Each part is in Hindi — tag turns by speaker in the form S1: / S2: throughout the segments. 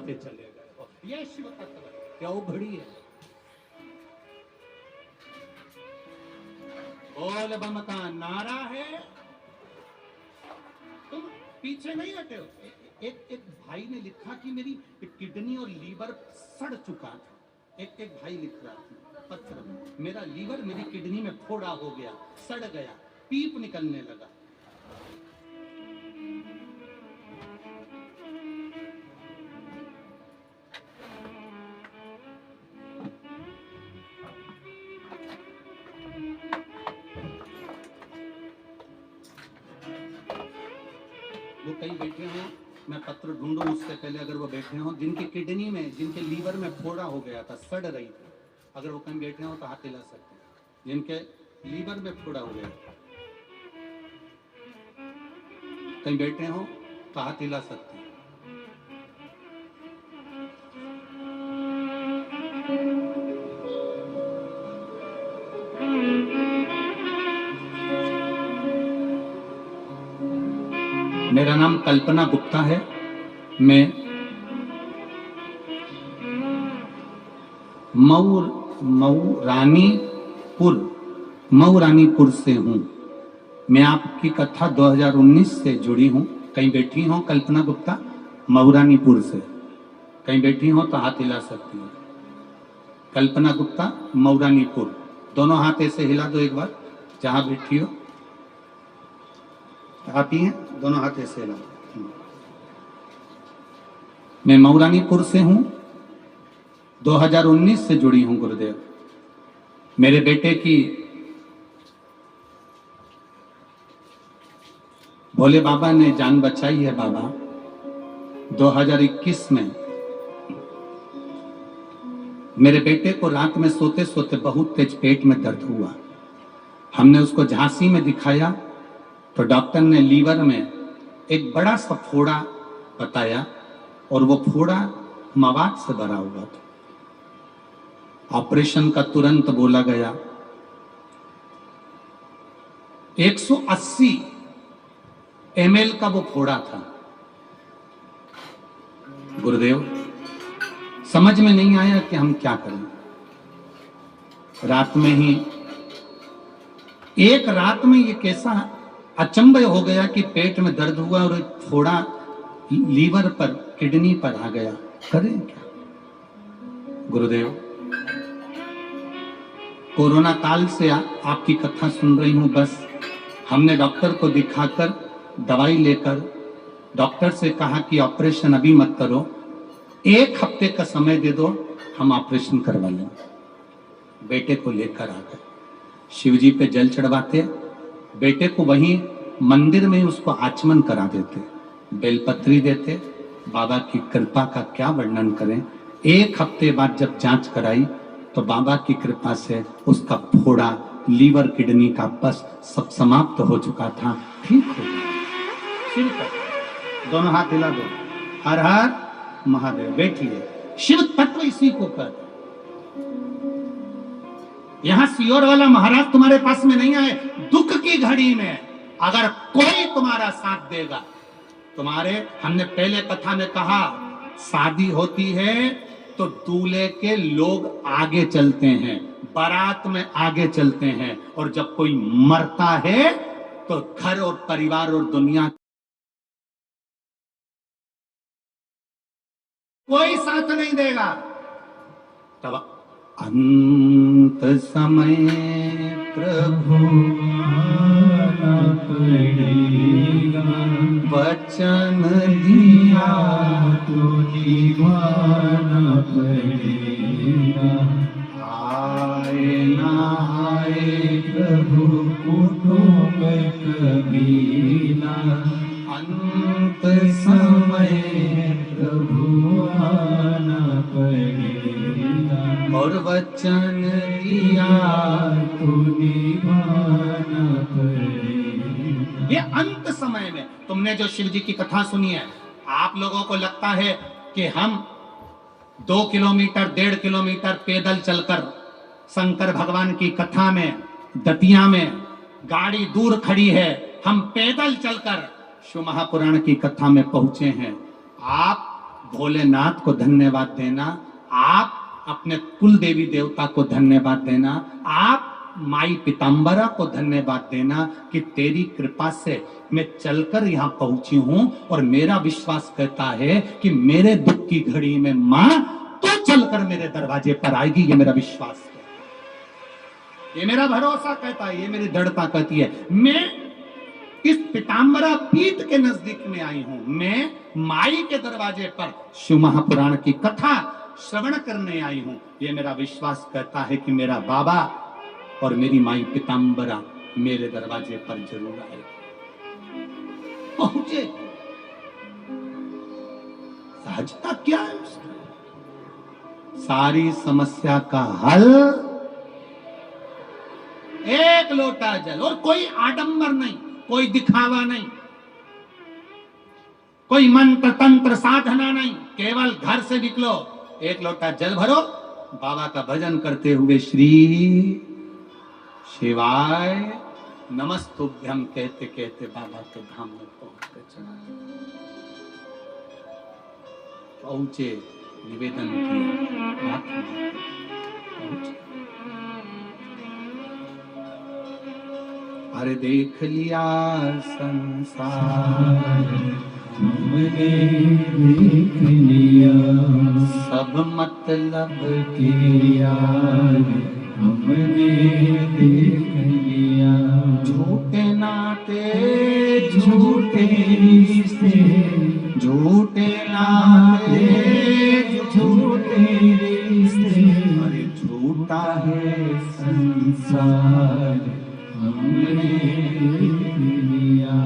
S1: बढ़ाते चले गए। यह शिव तत्व क्या उघड़ी है। बोल बम का नारा है। तुम पीछे नहीं हटे हो। एक भाई ने लिखा कि मेरी किडनी और लीवर सड़ चुका था। एक भाई लिख रहा था पत्र में, मेरा लीवर मेरी किडनी में फोड़ा हो गया, सड़ गया, पीप निकलने लगा। वो कहीं बैठे हो, मैं पत्र ढूंढूं उससे पहले, अगर वो बैठे हो जिनकी किडनी में, जिनके लीवर में फोड़ा हो गया था, सड़ रही थी, अगर वो कहीं बैठे हो तो हाथ हिला सकते हैं। जिनके लीवर में फोड़ा हो गया, कहीं बैठे हो तो हाथ हिला सकते हैं। मेरा नाम कल्पना गुप्ता है। मैं मऊरानीपुर से हूँ। मैं आपकी कथा 2019 से जुड़ी हूँ। कहीं बैठी हो कल्पना गुप्ता मऊरानीपुर से, कहीं बैठी हो तो हाथ हिला सकती है। कल्पना गुप्ता मऊरानीपुर, दोनों हाथ ऐसे हिला दो एक बार, जहां बैठी हो। आती हैं दोनों हाथ ऐसे हिला। मैं मऊरानीपुर से हूं, 2019 से जुड़ी हूं गुरुदेव। मेरे बेटे की भोले बाबा ने जान बचाई है बाबा। 2021 में मेरे बेटे को रात में सोते सोते बहुत तेज पेट में दर्द हुआ। हमने उसको झांसी में दिखाया तो डॉक्टर ने लीवर में एक बड़ा सा फोड़ा बताया और वो फोड़ा मवाद से भरा हुआ था। ऑपरेशन का तुरंत बोला गया। 180 ml का वो फोड़ा था। गुरुदेव समझ में नहीं आया कि हम क्या करें। रात में ही, एक रात में ये कैसा अचंभ हो गया कि पेट में दर्द हुआ और एक फोड़ा लीवर पर, किडनी पर आ गया। करें क्या गुरुदेव? कोरोना काल से आपकी कथा सुन रही हूं। बस हमने डॉक्टर को दिखाकर दवाई लेकर डॉक्टर से कहा कि ऑपरेशन अभी मत करो, 1 हफ्ते का समय दे दो, हम ऑपरेशन करवा लेंगे। बेटे को लेकर आ गए, शिवजी पे जल चढ़वाते, बेटे को वहीं मंदिर में उसको आचमन करा देते, बेलपत्री देते। बाबा की कृपा का क्या वर्णन करें। 1 हफ्ते बाद जब जांच कराई तो बाबा की कृपा से उसका फोड़ा, लीवर, किडनी का बस सब समाप्त हो चुका था, ठीक हो गया। शिव तत्व, दोनों हाथ हिला दो। हर हर महादेव। बैठिए। शिव तत्व इसी को कहते। यहां सियोर वाला महाराज तुम्हारे पास में नहीं आए। दुख की घड़ी में अगर कोई तुम्हारा साथ देगा, तुम्हारे, हमने पहले कथा में कहा, शादी होती है तो दूल्हे के लोग आगे चलते हैं, बारात में आगे चलते हैं, और जब कोई मरता है तो घर और परिवार और दुनिया कोई साथ नहीं देगा। तब अंत समय प्रभु आना पड़ेगा, वचन दिया तो निभाना पड़ेगा। आए ना आए प्रभु कुटुंब कबीला, अंत समय प्रभु आना पड़ेगा, और वचन दिया तो निभाना पड़ेगा। ये अंत समय में तुमने जो शिव जी की कथा सुनी है, आप लोगों को लगता है कि हम 2 किलोमीटर 1.5 किलोमीटर पैदल चलकर शंकर भगवान की कथा में, दतिया में गाड़ी दूर खड़ी है, हम पैदल चलकर शिव महापुराण की कथा में पहुंचे हैं। आप भोलेनाथ को धन्यवाद देना, आप अपने कुल देवी देवता को धन्यवाद देना, आप माई पीताम्बरा को धन्यवाद देना कि तेरी कृपा से मैं चलकर यहाँ पहुंची हूं और मेरा विश्वास कहता है कि मेरे दुख की घड़ी में मां तो चलकर मेरे दरवाजे पर आएगी। ये मेरा विश्वास है, ये मेरा भरोसा कहता है, ये मेरी दृढ़ता कहती है। मैं इस पीताम्बरा पीठ के नजदीक में आई हूं, मैं माई के दरवाजे पर शिव महापुराण की कथा श्रवण करने आई हूं। ये मेरा विश्वास कहता है कि मेरा बाबा और मेरी माई पीताम्बरा मेरे दरवाजे पर जरूर आए, पहुंचे। सहजता क्या है उसका? सारी समस्या का हल एक लोटा जल, और कोई आडंबर नहीं, कोई दिखावा नहीं, कोई मंत्र तंत्र साधना नहीं, केवल घर से निकलो, एक लोटा जल भरो, बाबा का भजन करते हुए श्री शिवाय नमस्तुभ्यम कहते कहते बाबा के धाम में पहुंचे, निवेदन किया, अरे देख लिया संसार
S2: हमने देख लिया,
S1: सब मतलब
S2: के यार हमने देख लिया,
S1: झूठे नाते
S2: झूठे रिश्ते,
S1: झूठे नाते
S2: झूठे रिश्ते,
S1: अरे झूठा है
S2: संसार हमने देख लिया,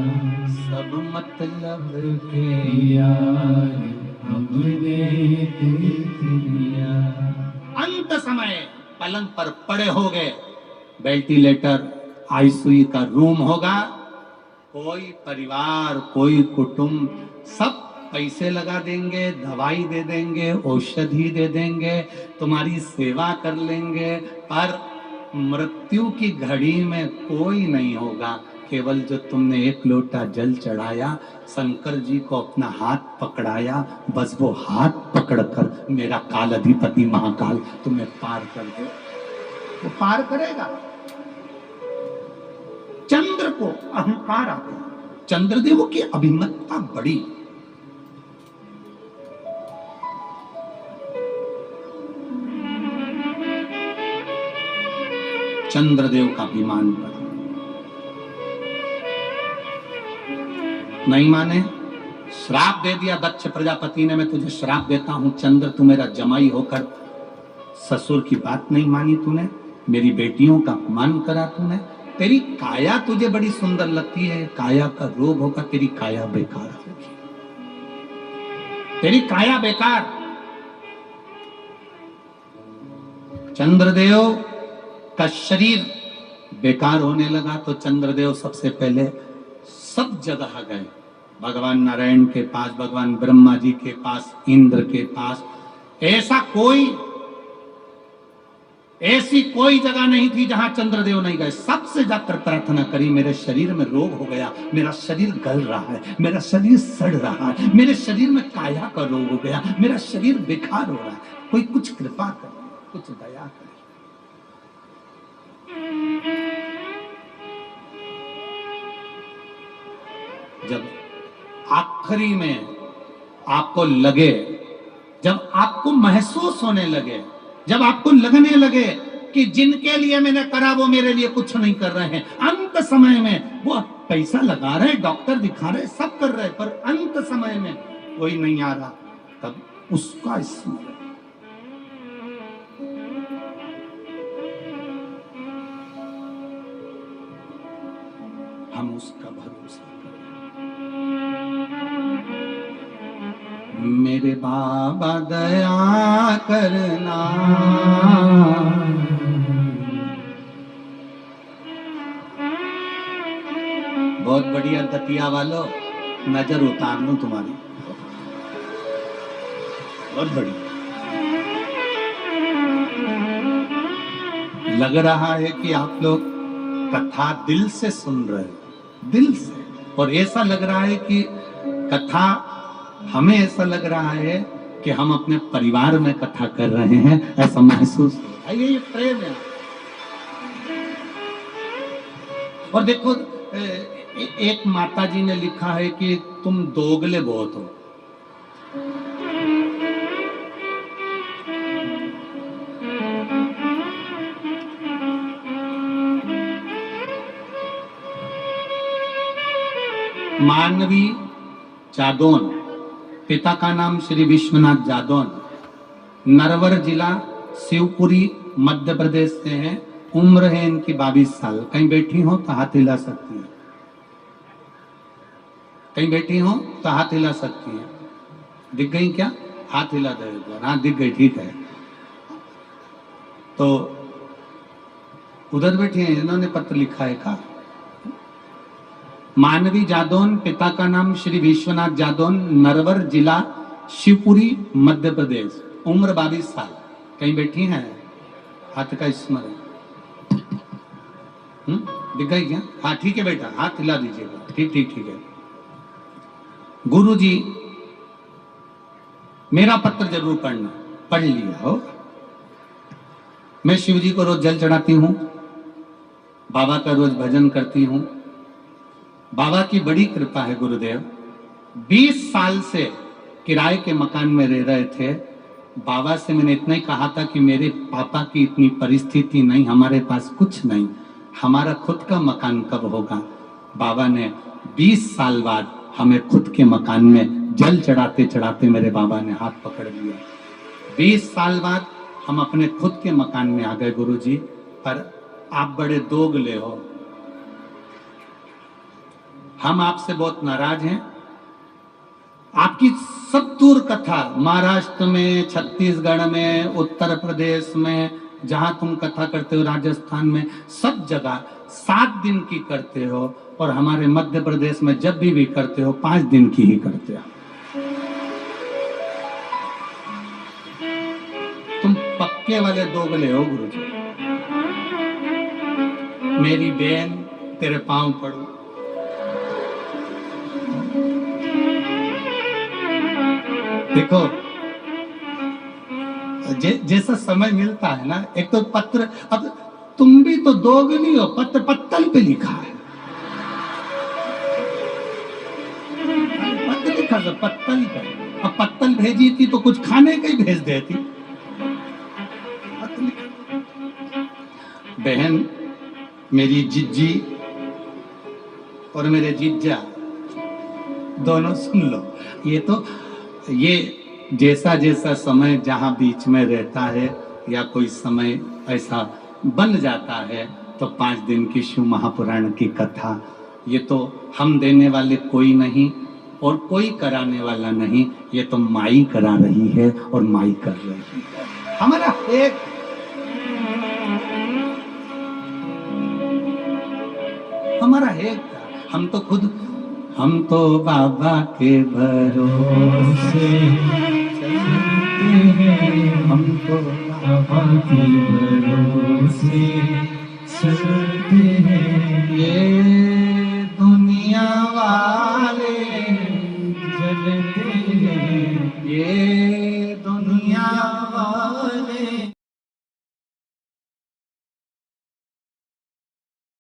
S1: सब मतलब
S2: के यार हमने देख लिया।
S1: अंत समय पलंग पर पड़े हो गए, वेंटिलेटर आईसीयू का रूम होगा, कोई परिवार कोई कुटुंब सब पैसे लगा देंगे, दवाई दे देंगे, औषधि दे देंगे, तुम्हारी सेवा कर लेंगे, पर मृत्यु की घड़ी में कोई नहीं होगा। केवल जो तुमने एक लोटा जल चढ़ाया, शंकर जी को अपना हाथ पकड़ाया, बस वो हाथ पकड़कर मेरा काल अधिपति महाकाल तुम्हें पार कर दे, वो पार करेगा। चंद्र को अहंकार आता है, चंद्रदेव की अभिमतता बड़ी, चंद्रदेव का अभिमान बड़ा। नहीं माने, श्राप दे दिया दक्ष प्रजापति ने, मैं तुझे श्राप देता हूं चंद्र, तू मेरा जमाई होकर ससुर की बात नहीं मानी तूने, मेरी बेटियों का अपमान करा तूने, तेरी काया तुझे बड़ी सुंदर लगती है, काया का रोग होगा, तेरी काया बेकार होगी, तेरी काया बेकार। चंद्रदेव का शरीर बेकार होने लगा तो चंद्रदेव सबसे पहले सब जगह गए, भगवान नारायण के पास, भगवान ब्रह्मा जी के पास, इंद्र के पास। ऐसी कोई जगह नहीं थी जहां चंद्रदेव नहीं गए, सबसे जाकर प्रार्थना करी, मेरे शरीर में रोग हो गया, मेरा शरीर गल रहा है, मेरा शरीर सड़ रहा है, मेरे शरीर में काया का रोग हो गया, मेरा शरीर बेकार हो रहा है, कोई कुछ कृपा करे, कुछ दया करे। जब आखिरी में आपको लगे, जब आपको महसूस होने लगे, जब आपको लगने लगे कि जिनके लिए मैंने करा वो मेरे लिए कुछ नहीं कर रहे हैं, अंत समय में वो पैसा लगा रहे, डॉक्टर दिखा रहे, सब कर रहे, पर अंत समय में कोई नहीं आ रहा, तब उसका स्मरण, हम उसका भरोसा करें। मेरे बाबा दया करना, बहुत बढ़िया दतिया वालों, नजर उतार लूं तुम्हारी, बहुत बढ़िया लग रहा है कि आप लोग कथा दिल से सुन रहे हो, दिल से, और ऐसा लग रहा है कि कथा, हमें ऐसा लग रहा है कि हम अपने परिवार में कथा कर रहे हैं, ऐसा महसूस हो। ये प्रेम है। और देखो एक माता जी ने लिखा है कि तुम दोगले बहुत हो। मानवी जादौन, पिता का नाम श्री विश्वनाथ जादौन, नरवर जिला शिवपुरी मध्य प्रदेश से हैं। उम्र है इनकी 22 साल। कहीं बैठी हो तो हाथ हिला सकती है, कहीं बैठी हो तो हाथ हिला सकती है। दिख गई क्या? हाथ हिला दे एक बार। हाँ दिख गई, ठीक है। तो उधर बैठी हैं, इन्होंने पत्र लिखा है का। मानवी जादौन, पिता का नाम श्री विश्वनाथ जादौन, नरवर जिला शिवपुरी मध्य प्रदेश, उम्र 22 साल। कहीं बैठी हैं? हाथ का स्मरण दिख गई क्या? हाँ ठीक है बेटा, हाथ हिला दीजिएगा। ठीक ठीक ठीक है। गुरु जी मेरा पत्र जरूर पढ़ना। पढ़ लिया हो। मैं शिव जी को रोज जल चढ़ाती हूँ, बाबा का रोज भजन करती हूँ। बाबा की बड़ी कृपा है गुरुदेव। 20 साल से किराए के मकान में रह रहे थे। बाबा से मैंने इतना ही कहा था कि मेरे पापा की इतनी परिस्थिति नहीं, हमारे पास कुछ नहीं, हमारा खुद का मकान कब होगा। बाबा ने 20 साल बाद हमें खुद के मकान में जल चढ़ाते चढ़ाते मेरे बाबा ने हाथ पकड़ लिया। 20 साल बाद हम अपने खुद के मकान में आ गए गुरुजी। पर आप बड़े दोगले हो, हम आपसे बहुत नाराज हैं। आपकी सब दूर कथा महाराष्ट्र में, छत्तीसगढ़ में, उत्तर प्रदेश में, जहां तुम कथा करते हो, राजस्थान में, सब जगह 7 दिन की करते हो। और हमारे मध्य प्रदेश में जब भी करते हो 5 दिन की ही करते हो। तुम पक्के वाले दोगले हो गुरुजी। मेरी बहन तेरे पांव पड़ो। देखो जैसा समय मिलता है ना, एक तो पत्र, अब तुम भी तो दोगली हो, पत्र पत्तल पे लिखा है। पत्र लिखा था पत्तल पे। अब पत्तल भेजी थी तो कुछ खाने का ही भेज देती। बहन मेरी जिज्जी और मेरे जीजा दोनों सुन लो। ये जैसा जैसा समय जहां बीच में रहता है या कोई समय ऐसा बन जाता है तो 5 दिन की शिव महापुराण की कथा, ये तो हम देने वाले कोई नहीं और कोई कराने वाला नहीं, ये तो माई करा रही है और माई कर रही है। हमारा एक हम तो बाबा के भरोसे चलते हैं, हम तो बाबा के भरोसे चलते हैं। ये दुनिया वाले जलते हैं, ये दुनिया वाले।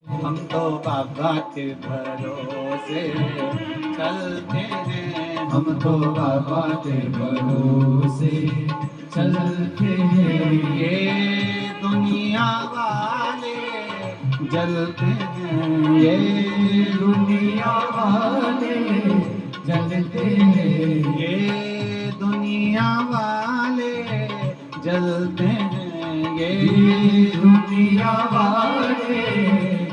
S1: हम तो बाबा के भरोसे चलते हैं, हम तो बाबा के भरोसे चलते हैं। ये दुनिया वाले जलते हैं, ये दुनिया वाले जलते हैं, ये दुनिया वाले जलते हैं, ये दुनिया वाले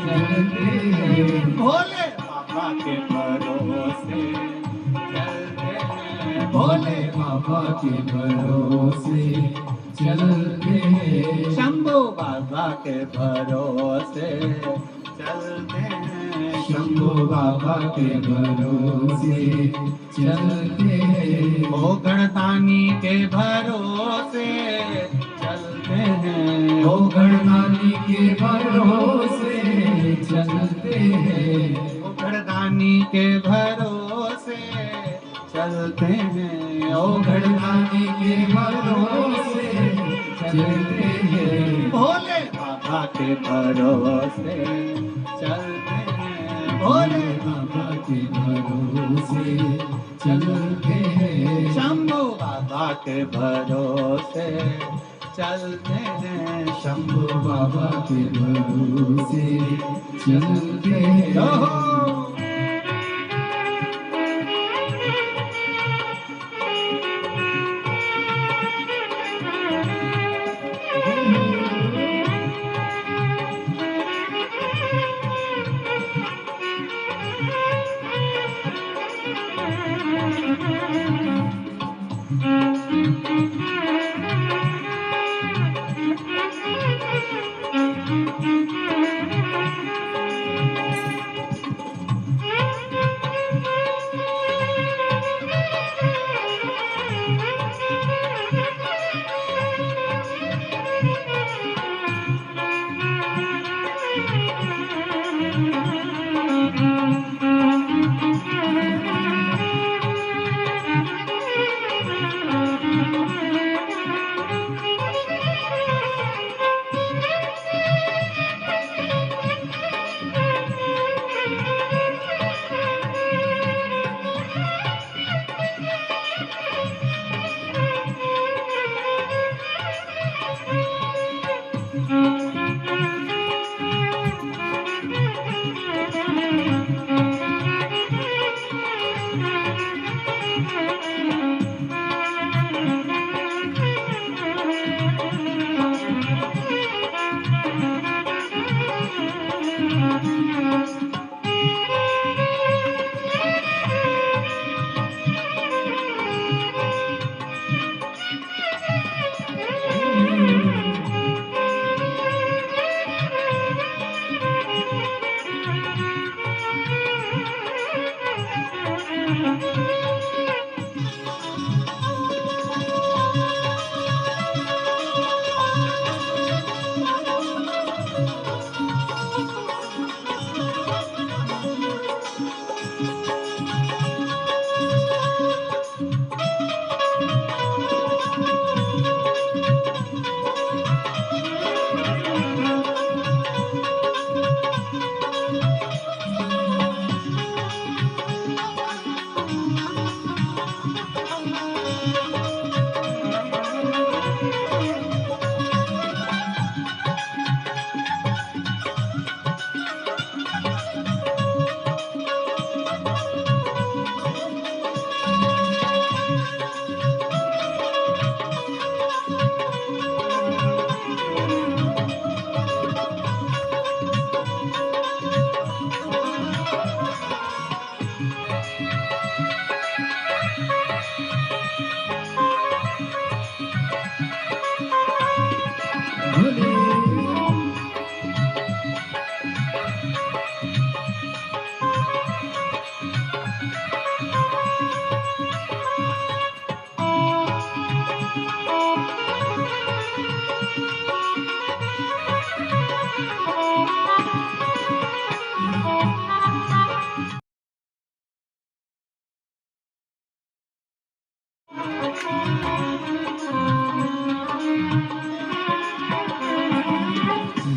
S1: जलते हैं। भोले बाबा के भरोसे चलते हैं, भोले बाबा के भरोसे चलते हैं। शंभू बाबा के भरोसे चलते हैं, शंभू बाबा के भरोसे चलते हैं। ओ गणदानी के भरोसे चलते हैं, ओ गणदानी के भरोसे चलते हैं, ओ गणदानी के भरोसे चलते हैं,
S2: ओघड़दानी के भरोसे चलते हैं,
S1: भोले बाबा के भरोसे चलते हैं, भोले
S2: बाबा के भरोसे चलते हैं,
S1: शंभू बाबा के भरोसे चलते हैं,
S2: शंभू बाबा के भरोसे चलते हैं।
S1: ओहो।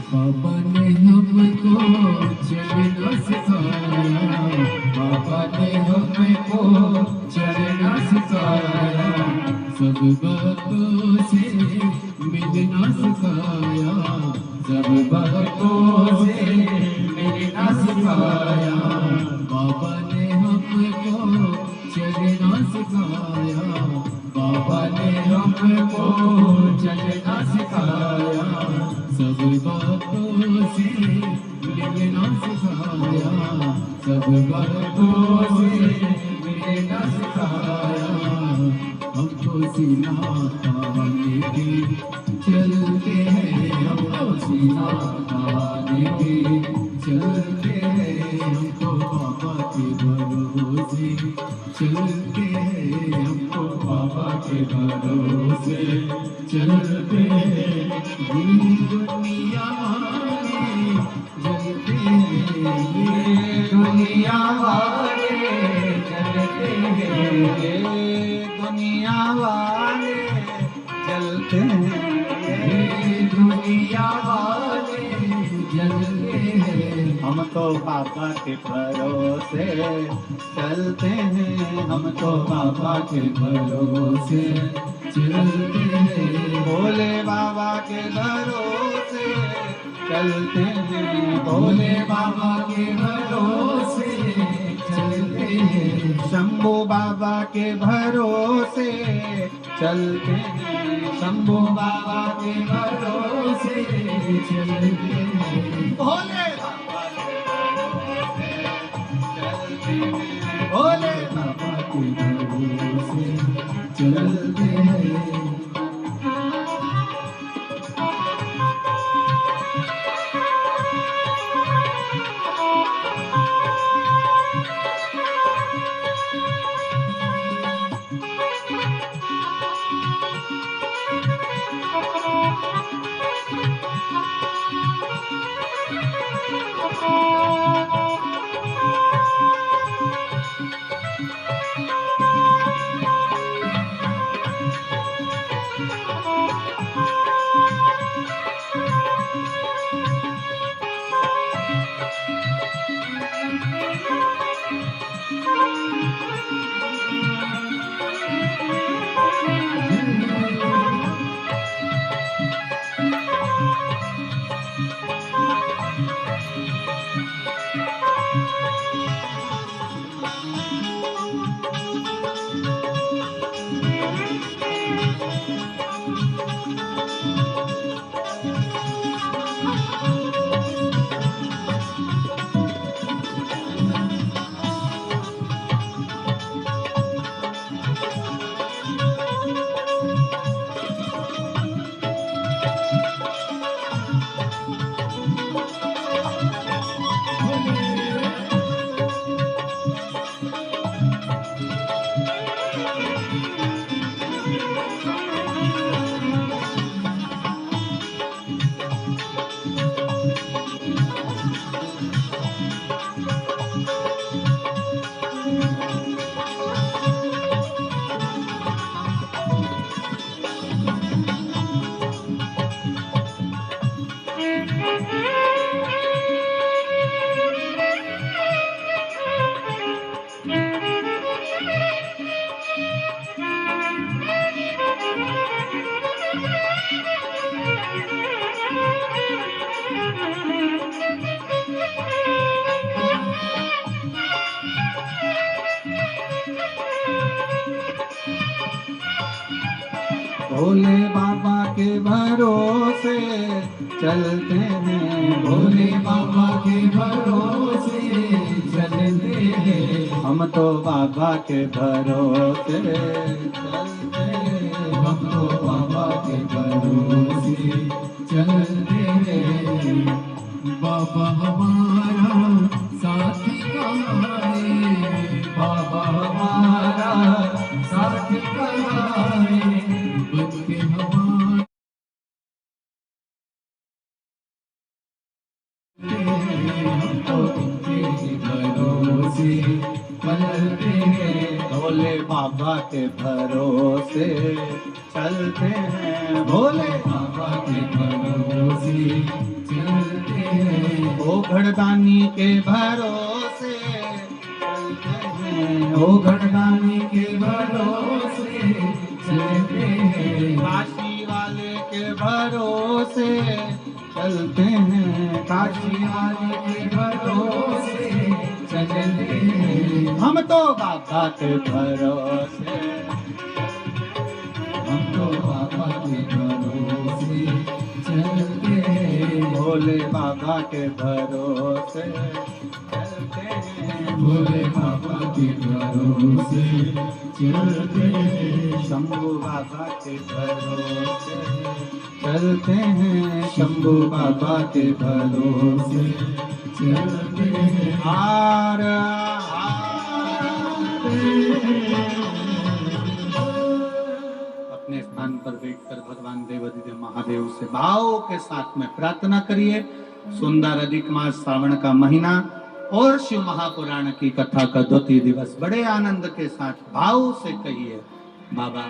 S2: बाबा ने हमको चलना सिखाया, बाबा ने हमको चलना सिखाया, सब बातों से मिलना सिखाया, सब बातों से मिलना सिखाया, बाबा ने हमको चलना सिखाया, बाबा ने हमको चलना सिखाया, सब बातों से मिलना सिखाया, सब बातों से मिलना सिखाया, हमको सीना ताने के चलते हैं, हमको सीना ताने के चलते हैं, हमको बाबा के भरोसे चलते हैं, हमको बाबा के भरोसे चलते हैं, दुनिया वाले जलते हैं, दुनिया वाले जलते हैं,
S1: दुनिया चलते हैं।
S2: ये दुनिया वाले जलते हैं,
S1: हम तो बाबा के भरोसे चलते हैं, हम तो बाबा के भरोसे
S2: चलते हैं,
S1: भोले बाबा के भरोसे चलते हैं,
S2: भोले बाबा के भरोसे चलते हैं,
S1: शंभू बाबा के भरोसे चलते हैं, शंभू बाबा के भरोसे
S2: चलते हैं,
S1: भोले बाबा के भरोसे चलते हैं, भोले
S2: बाबा के भरोसे चलते हैं।
S1: भोले बाबा के भरोसे चलते हैं,
S2: भोले बाबा के भरोसे चलते हैं,
S1: हम तो बाबा के भरोसे चलते हैं,
S2: हम तो बाबा के भरोसे चलते हैं। बाबा हमारा साथी कहाँ है, बाबा हमारा साथी कहाँ है, बन के हमारे हम तो इनके भरोसे चलते हैं,
S1: भोले बाबा के भरोसे चलते हैं, भोले
S2: बाबा के भरोसे चलते हैं,
S1: ओ घड़दानी के भरोसे चलते हैं,
S2: ओ घड़दानी के भरोसे चलते हैं,
S1: काशी वाले के भरोसे चलते हैं,
S2: काशी वाले के भरोसे चलते हैं,
S1: हम तो बाबा के भरोसे,
S2: हम तो बाबा के भरोसे चलते हैं,
S1: भोले बाबा के भरोसे चलते हैं,
S2: भोले बाबा के भरोसे चलते हैं,
S1: शंभू बाबा के भरोसे चलते हैं, शंभू बाबा के भरोसे
S2: चलते हैं,
S1: हार अपने स्थान पर बैठकर भगवान देवाधिदेव महादेव से भाव के साथ में प्रार्थना करिए। सुंदर अधिक मास श्रावण का महीना और शिव महापुराण की कथा का द्वितीय दिवस बड़े आनंद के साथ भाव से कहिए, बाबा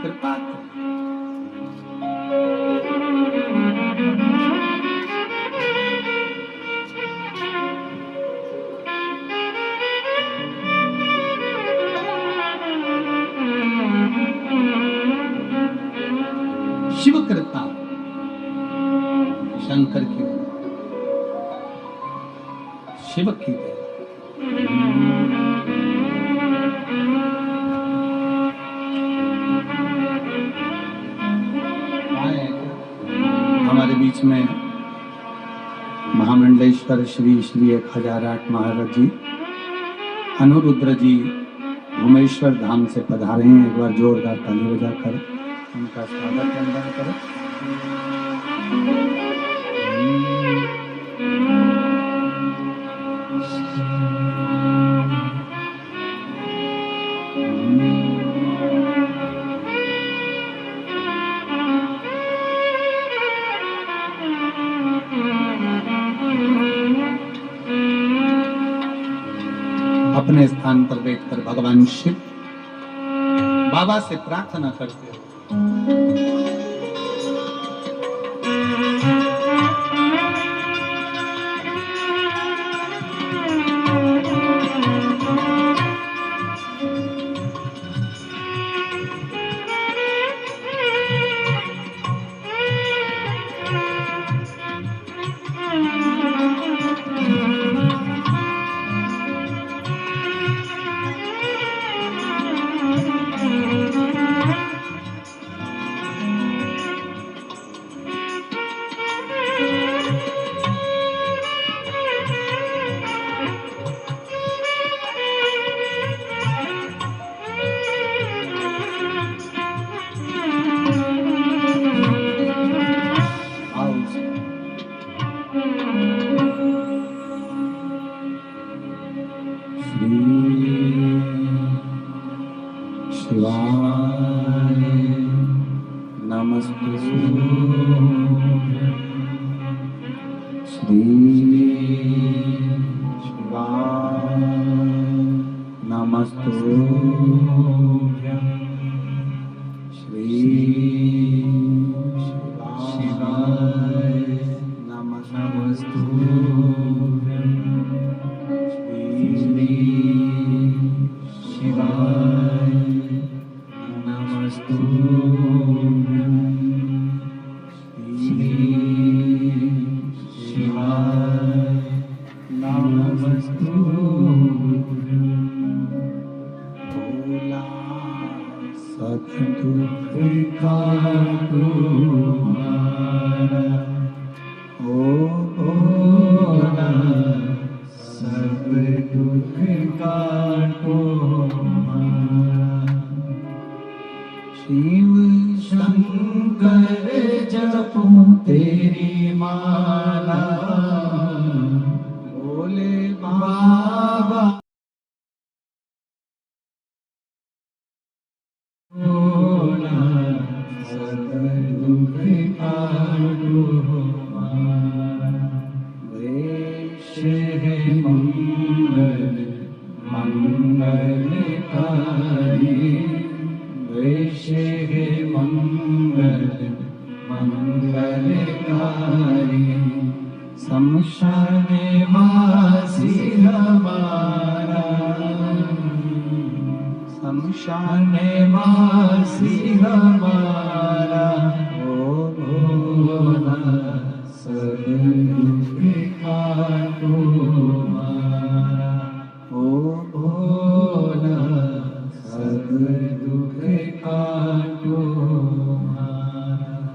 S1: कृपा करें। शिव कृपा शंकर की दया, शिव की दया। हमारे बीच में महामंडलेश्वर श्री श्री 1008 महाराज जी अनुरुद्र जी भूमेश्वर धाम से पधारे हैं। एक बार जोरदार ताली बजाकर उनका स्वागत वंदन करें। अपने स्थान पर बैठकर भगवान शिव बाबा से प्रार्थना करते हो।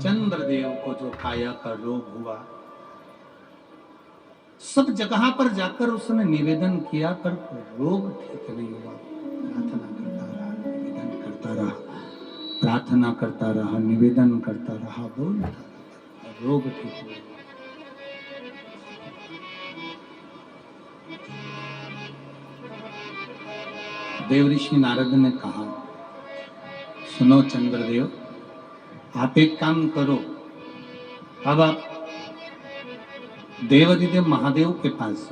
S1: चंद्रदेव को जो काया का रोग हुआ, सब जगह पर जाकर उसने निवेदन किया पर रोग ठीक नहीं हुआ। प्रार्थना करता रहा, निवेदन करता रहा, बोलता रहा, रोग ठीक हुआ। देव ऋषि नारद ने कहा, सुनो चंद्रदेव, आप एक काम करो, अब आप देवाधिदेव महादेव के पास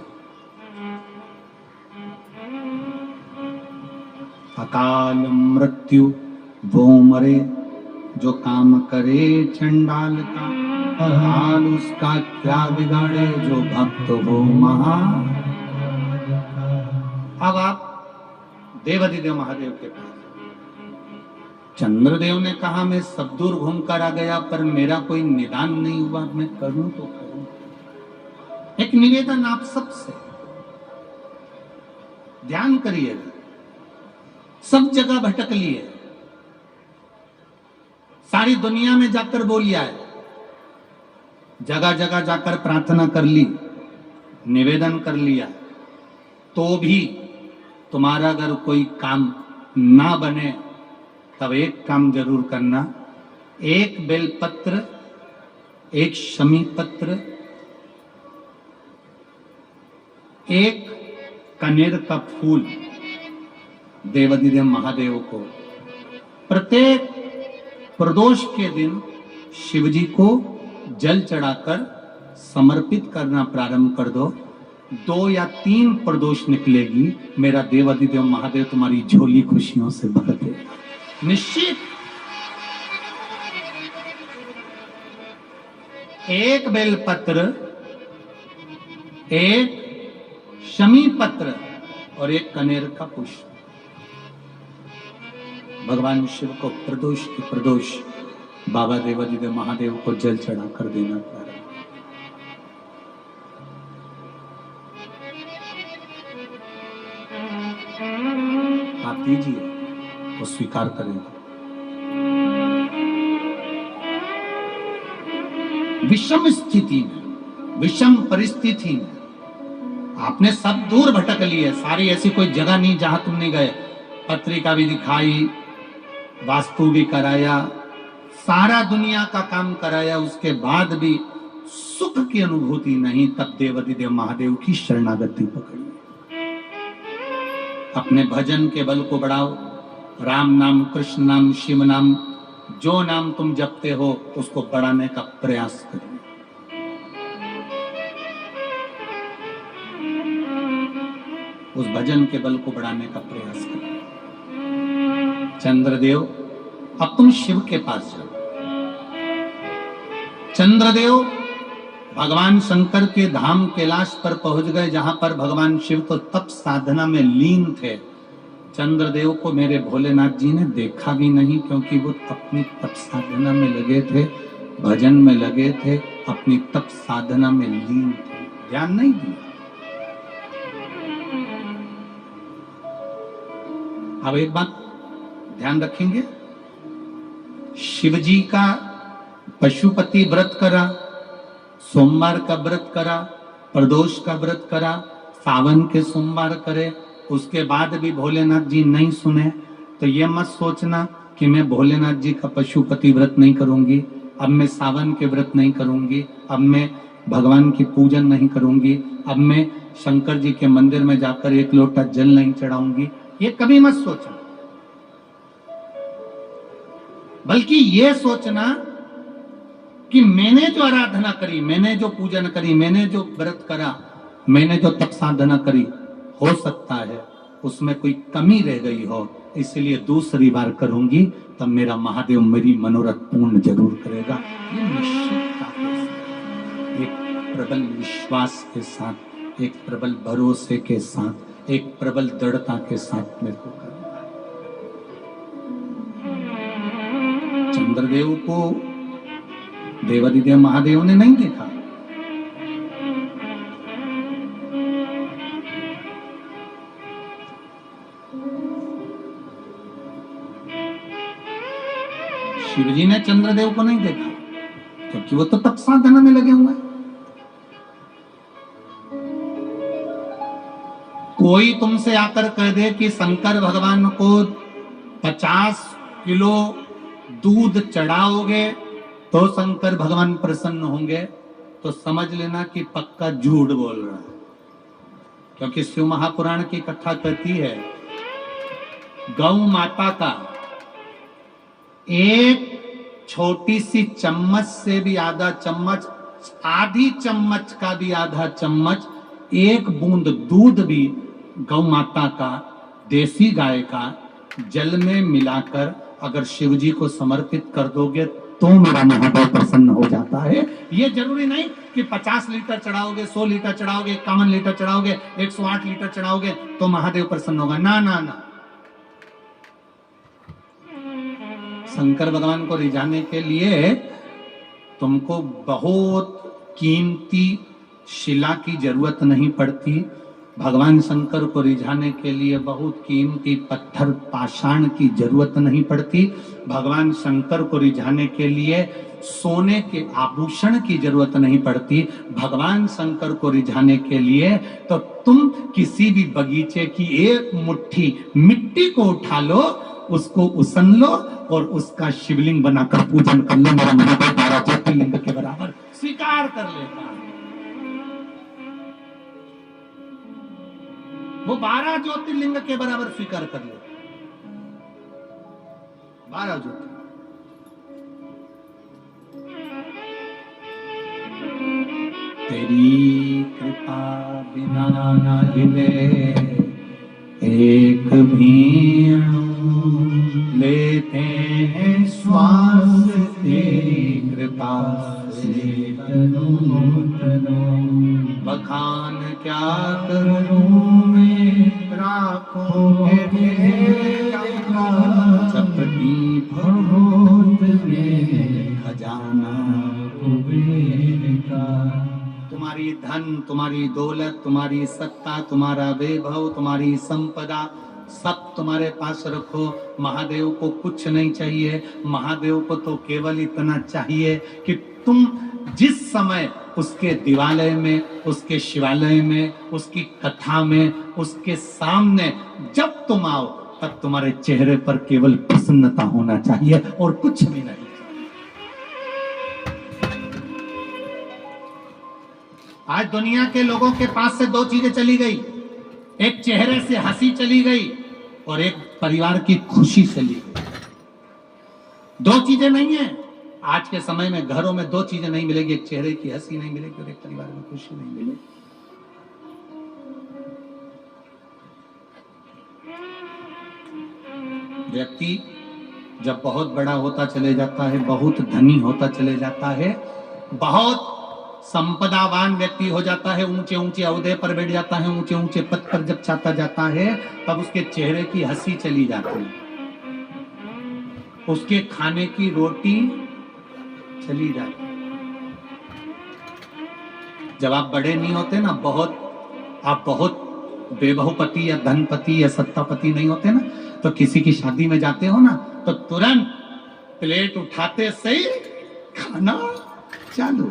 S1: अकाल मृत्यु वो मरे, जो काम करे चंडाल का, हाल उसका क्या बिगाड़े, जो भक्त हो महा। अब आप देवाधिदेव महादेव के पास चंद्रदेव ने कहा मैं सब दूर घूम कर आ गया, पर मेरा कोई निदान नहीं हुआ, मैं करूं तो करूं। एक निवेदन आप सबसे, ध्यान करिएगा, सब जगह भटक लिए, सारी दुनिया में जाकर बोलिया है, जगह जगह जाकर प्रार्थना कर ली, निवेदन कर लिया, तो भी तुम्हारा अगर कोई काम ना बने, तब एक काम जरूर करना, एक बेलपत्र, एक शमी पत्र, एक कनेर का फूल देवाधिदेव महादेव को प्रत्येक प्रदोष के दिन शिवजी को जल चढ़ाकर समर्पित करना प्रारंभ कर दो। 2 या 3 प्रदोष निकलेगी, मेरा देवाधिदेव महादेव तुम्हारी झोली खुशियों से भर देगा, निश्चित। एक बेलपत्र, एक शमी पत्र और एक कनेर का पुष्प भगवान शिव को प्रदोष की प्रदोष बाबा देवाधिदेव महादेव को जल चढ़ा कर देना प्रारंभ। आप दीजिए, वो स्वीकार करेंगे। विषम स्थिति में, विषम परिस्थिति में आपने सब दूर भटक लिए, सारी ऐसी कोई जगह नहीं जहां तुम नहीं गए, पत्रिका भी दिखाई, वास्तु भी कराया, सारा दुनिया का काम कराया, उसके बाद भी सुख की अनुभूति नहीं, तब देवाधिदेव महादेव की शरणागति पकड़ी। अपने भजन के बल को बढ़ाओ, राम नाम, कृष्ण नाम, शिव नाम, जो नाम तुम जपते हो उसको बढ़ाने का प्रयास करिए। उस भजन के बल को बढ़ाने का प्रयास करिए। चंद्रदेव, अब तुम शिव के पास जाओ। चंद्रदेव भगवान शंकर के धाम कैलाश पर पहुंच गए, जहां पर भगवान शिव तो तप साधना में लीन थे। चंद्रदेव को मेरे भोलेनाथ जी ने देखा भी नहीं, क्योंकि वो अपनी तप साधना में लगे थे, भजन में लगे थे, अपनी तप साधना में लीन थे, ध्यान नहीं दिया। अब एक बात ध्यान रखेंगे, शिव जी का पशुपति व्रत करा, सोमवार का व्रत करा, प्रदोष का व्रत करा, सावन के सोमवार करे, उसके बाद भी भोलेनाथ जी नहीं सुने, तो ये मत सोचना कि मैं भोलेनाथ जी का पशुपति व्रत नहीं करूंगी, अब मैं सावन के व्रत नहीं करूंगी, अब मैं भगवान की पूजन नहीं करूंगी, अब मैं शंकर जी के मंदिर में जाकर 1 लोटा जल नहीं चढ़ाऊंगी, ये कभी मत सोचना। बल्कि ये सोचना कि मैंने जो आराधना करी, मैंने जो पूजन करी, मैंने जो व्रत करा, मैंने जो तप साधना करी, हो सकता है उसमें कोई कमी रह गई हो, इसलिए दूसरी बार करूंगी, तब मेरा महादेव मेरी मनोरथ पूर्ण जरूर करेगा। ये निश्चितता के साथ, एक प्रबल विश्वास के साथ, एक प्रबल भरोसे के साथ, एक प्रबल दृढ़ता के साथ मेरे को करना है। चंद्रदेव को देवाधिदेव महादेव ने नहीं देखा, शिवजी ने चंद्रदेव को नहीं देखा, क्योंकि वो तो तप साधना में लगे हुए हैं। कोई तुमसे आकर कह दे कि शंकर भगवान को 50 किलो दूध चढ़ाओगे तो शंकर भगवान प्रसन्न होंगे, तो समझ लेना कि पक्का झूठ बोल रहा है। क्योंकि शिव महापुराण की कथा कहती है, गौ माता का एक छोटी सी चम्मच से भी आधा चम्मच, आधी चम्मच का भी आधा चम्मच, 1 बूंद दूध भी गौ माता का, देसी गाय का जल में मिलाकर अगर शिव जी को समर्पित कर दोगे तो मेरा महादेव प्रसन्न हो जाता है। ये जरूरी नहीं कि 50 लीटर चढ़ाओगे, 100 लीटर चढ़ाओगे, 51 लीटर चढ़ाओगे, 108 लीटर चढ़ाओगे तो महादेव प्रसन्न होगा, ना ना ना। शंकर भगवान को रिझाने के लिए तुमको बहुत कीमती शिला की जरूरत नहीं पड़ती। भगवान शंकर को रिझाने के लिए बहुत कीमती पत्थर पाषाण की जरूरत नहीं पड़ती। भगवान शंकर को रिझाने के लिए सोने के आभूषण की जरूरत नहीं पड़ती। भगवान शंकर को रिझाने के लिए तो तुम किसी भी बगीचे की एक मुट्ठी मिट्टी को उठा लो, उसको उसन लो और उसका शिवलिंग बनाकर पूजन कर लो। मेरा महादेव 12 ज्योतिर्लिंग के बराबर स्वीकार कर लेता है। वो 12 ज्योतिर्लिंग के बराबर स्वीकार कर ले। 12 ज्योतिर्लिंग। तेरी कृपा बिना न हिले एक भी अणु, लेते हैं श्वास तेरी कृपा से तनु तनु। बखान क्या करूं मैं राखों के चपटी भगोत में खजाना कुबेर का। तुम्हारी धन, तुम्हारी दौलत, तुम्हारी सत्ता, तुम्हारा वैभव, तुम्हारी संपदा सब तुम्हारे पास रखो। महादेव को कुछ नहीं चाहिए। महादेव को तो केवल इतना चाहिए कि तुम जिस समय उसके दिवालय में, उसके शिवालय में, उसकी कथा में, उसके सामने जब तुम आओ तब तुम्हारे चेहरे पर केवल प्रसन्नता होना चाहिए और कुछ भी नहीं। आज दुनिया के लोगों के पास से दो चीजें चली गई। एक चेहरे से हंसी चली गई और एक परिवार की खुशी चली गई। दो चीजें नहीं है। आज के समय में घरों में दो चीजें नहीं मिलेगी। एक चेहरे की हंसी नहीं मिलेगी और एक परिवार में खुशी नहीं मिलेगी। व्यक्ति जब बहुत बड़ा होता चले जाता है, बहुत धनी होता चले जाता है, बहुत संपदावान व्यक्ति हो जाता है, ऊंचे ऊंचे ओहदे पर बैठ जाता है, ऊंचे ऊंचे पद पर जब चाहता जाता है, तब उसके चेहरे की हंसी चली जाती है, उसके खाने की रोटी चली जाती है। जब आप बड़े नहीं होते ना, आप बहुत वैभवपति या धनपति या सत्तापति नहीं होते ना, तो किसी की शादी में जाते हो ना, तो तुरंत प्लेट उठाते से ही खाना चालू।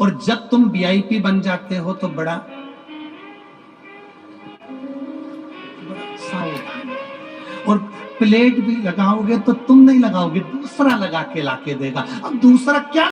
S1: और जब तुम वीआईपी बन जाते हो तो बड़ा सावधान। और प्लेट भी लगाओगे तो तुम नहीं लगाओगे, दूसरा लगा के लाके देगा। अब दूसरा क्या